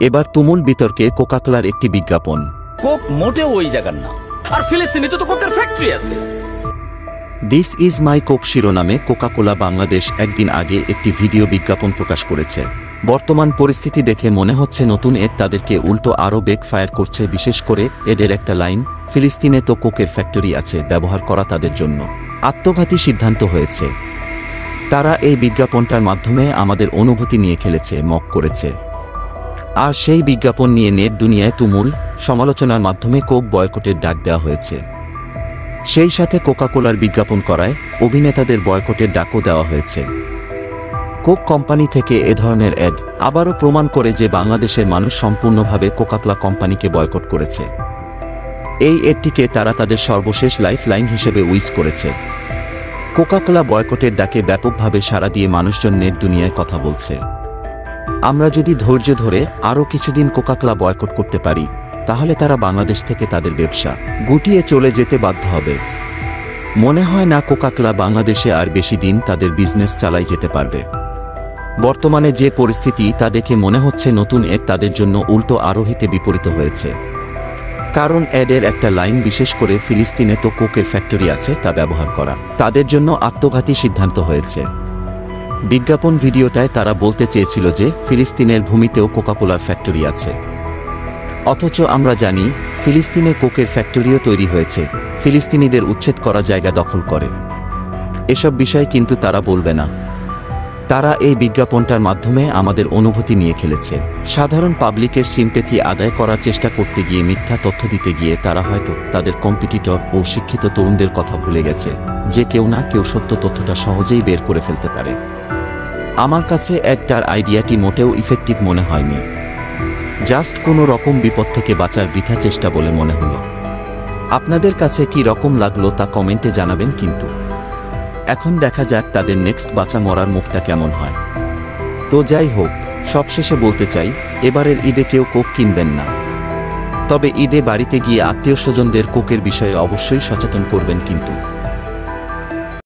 এবার তুমুল বিতর্কে কোকাকোলার একটি বিজ্ঞাপন। কোক মোটেও ওই জায়গার না, আর ফিলিস্তিনে তো কোকের ফ্যাক্টরি আছে। দিস ইজ মাই কোক শিরোনামে কোকাকোলা বাংলাদেশ একদিন আগে একটি ভিডিও বিজ্ঞাপন প্রকাশ করেছে। বর্তমান পরিস্থিতি দেখে মনে হচ্ছে নতুন এড তাদেরকে উল্টো আরও ব্যাকফায়ার করছে। বিশেষ করে এদের একটা লাইন, ফিলিস্তিনে তো কোকের ফ্যাক্টরি আছে, ব্যবহার করা তাদের জন্য আত্মঘাতী সিদ্ধান্ত হয়েছে। তারা এই বিজ্ঞাপনটার মাধ্যমে আমাদের অনুভূতি নিয়ে খেলেছে, মক করেছে। আর সেই বিজ্ঞাপন নিয়ে নেট দুনিয়ায় তুমুল সমালোচনার মাধ্যমে কোক বয়কটের ডাক দেওয়া হয়েছে। সেই সাথে কোকাকোলার বিজ্ঞাপন করায় অভিনেতাদের বয়কটের ডাকও দেওয়া হয়েছে। কোক কোম্পানি থেকে এ ধরনের অ্যাড আবারও প্রমাণ করে যে বাংলাদেশের মানুষ সম্পূর্ণভাবে কোকাকোলা কোম্পানিকে বয়কট করেছে। এই অ্যাডটিকে তারা তাদের সর্বশেষ লাইফ লাইন হিসেবে উইজ করেছে। কোকাকোলা বয়কটের ডাকে ব্যাপকভাবে সাড়া দিয়ে মানুষজন নেট দুনিয়ায় কথা বলছে। আমরা যদি ধৈর্য ধরে আরও কিছুদিন কোকাকোলা বয়কট করতে পারি, তাহলে তারা বাংলাদেশ থেকে তাদের ব্যবসা গুটিয়ে চলে যেতে বাধ্য হবে। মনে হয় না কোকাকোলা বাংলাদেশে আর বেশি দিন তাদের বিজনেস চালাই যেতে পারবে। বর্তমানে যে পরিস্থিতি তা দেখে মনে হচ্ছে নতুন এড তাদের জন্য উল্টো আরও হিতে বিপরীত হয়েছে। কারণ অ্যাডের একটা লাইন, বিশেষ করে ফিলিস্তিনে তো কোকের ফ্যাক্টরি আছে, তা ব্যবহার করা তাদের জন্য আত্মঘাতী সিদ্ধান্ত হয়েছে। বিজ্ঞাপন ভিডিওটায় তারা বলতে চেয়েছিল যে ফিলিস্তিনের ভূমিতেও কোকাকোলার ফ্যাক্টরি আছে। অথচ আমরা জানি ফিলিস্তিনে কোকের ফ্যাক্টরিও তৈরি হয়েছে, ফিলিস্তিনিদের উচ্ছেদ করা জায়গা দখল করে। এসব বিষয় কিন্তু তারা বলবে না। তারা এই বিজ্ঞাপনটার মাধ্যমে আমাদের অনুভূতি নিয়ে খেলেছে। সাধারণ পাবলিকের সিম্প্যাথি আদায় করার চেষ্টা করতে গিয়ে, মিথ্যা তথ্য দিতে গিয়ে তারা হয়তো তাদের কম্পিটিটর ও শিক্ষিত তরুণদের কথা ভুলে গেছে যে কেউ না কেউ সত্য তথ্যটা সহজেই বের করে ফেলতে পারে। আমার কাছে একটার আইডিয়াটি মোটেও ইফেক্টিভ মনে হয়নি। জাস্ট কোনো রকম বিপদ থেকে বাঁচার বৃথা চেষ্টা বলে মনে হলো। আপনাদের কাছে কি রকম লাগলো তা কমেন্টে জানাবেন। কিন্তু এখন দেখা যাক তাদের নেক্সট বাঁচা মরার মুখটা কেমন হয়। তো যাই হোক, সবশেষে বলতে চাই, এবারের ঈদে কেউ কোক কিনবেন না। তবে ঈদে বাড়িতে গিয়ে আত্মীয় স্বজনদের কোকের বিষয়ে অবশ্যই সচেতন করবেন। কিন্তু